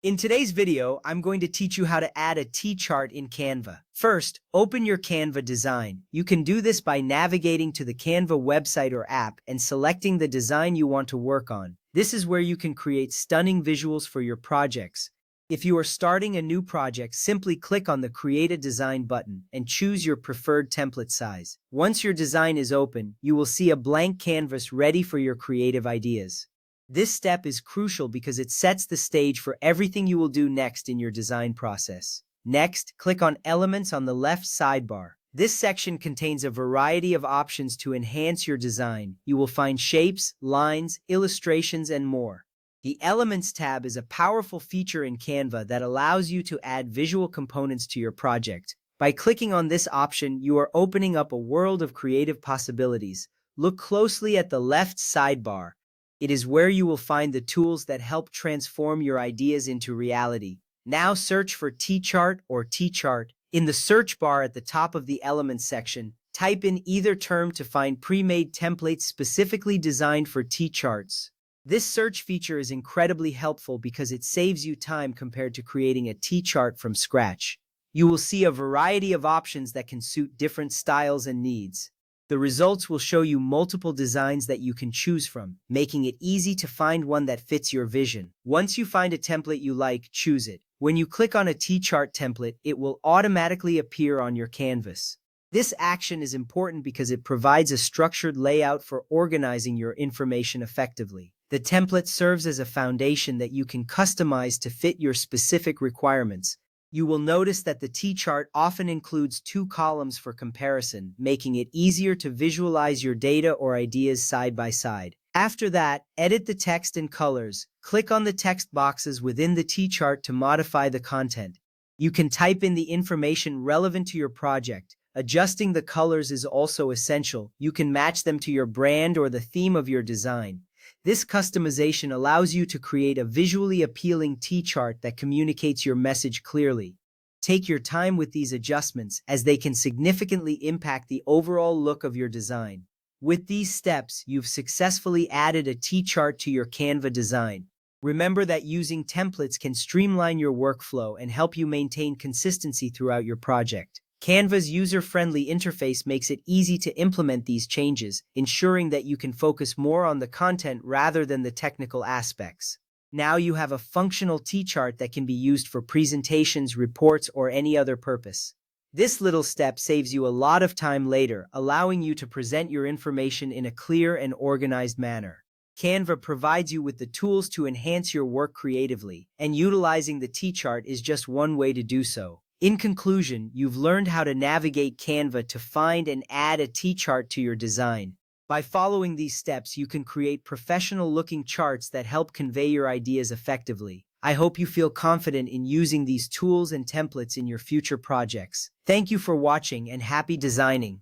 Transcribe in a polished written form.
In today's video, I'm going to teach you how to add a T-chart in Canva. First, open your Canva design. You can do this by navigating to the Canva website or app and selecting the design you want to work on. This is where you can create stunning visuals for your projects. If you are starting a new project, simply click on the Create a Design button and choose your preferred template size. Once your design is open, you will see a blank canvas ready for your creative ideas. This step is crucial because it sets the stage for everything you will do next in your design process. Next, click on Elements on the left sidebar. This section contains a variety of options to enhance your design. You will find shapes, lines, illustrations, and more. The Elements tab is a powerful feature in Canva that allows you to add visual components to your project. By clicking on this option, you are opening up a world of creative possibilities. Look closely at the left sidebar. It is where you will find the tools that help transform your ideas into reality. Now search for T-chart or T-chart. In the search bar at the top of the Elements section, type in either term to find pre-made templates specifically designed for T-charts. This search feature is incredibly helpful because it saves you time compared to creating a T-chart from scratch. You will see a variety of options that can suit different styles and needs. The results will show you multiple designs that you can choose from, making it easy to find one that fits your vision. Once you find a template you like, choose it. When you click on a T-chart template, it will automatically appear on your canvas. This action is important because it provides a structured layout for organizing your information effectively. The template serves as a foundation that you can customize to fit your specific requirements. You will notice that the T-chart often includes two columns for comparison, making it easier to visualize your data or ideas side by side. After that, edit the text and colors. Click on the text boxes within the T-chart to modify the content. You can type in the information relevant to your project. Adjusting the colors is also essential. You can match them to your brand or the theme of your design. This customization allows you to create a visually appealing T-chart that communicates your message clearly. Take your time with these adjustments as they can significantly impact the overall look of your design. With these steps, you've successfully added a T-chart to your Canva design. Remember that using templates can streamline your workflow and help you maintain consistency throughout your project. Canva's user-friendly interface makes it easy to implement these changes, ensuring that you can focus more on the content rather than the technical aspects. Now you have a functional T-chart that can be used for presentations, reports, or any other purpose. This little step saves you a lot of time later, allowing you to present your information in a clear and organized manner. Canva provides you with the tools to enhance your work creatively, and utilizing the T-chart is just one way to do so. In conclusion, you've learned how to navigate Canva to find and add a T-chart to your design. By following these steps, you can create professional-looking charts that help convey your ideas effectively. I hope you feel confident in using these tools and templates in your future projects. Thank you for watching and happy designing!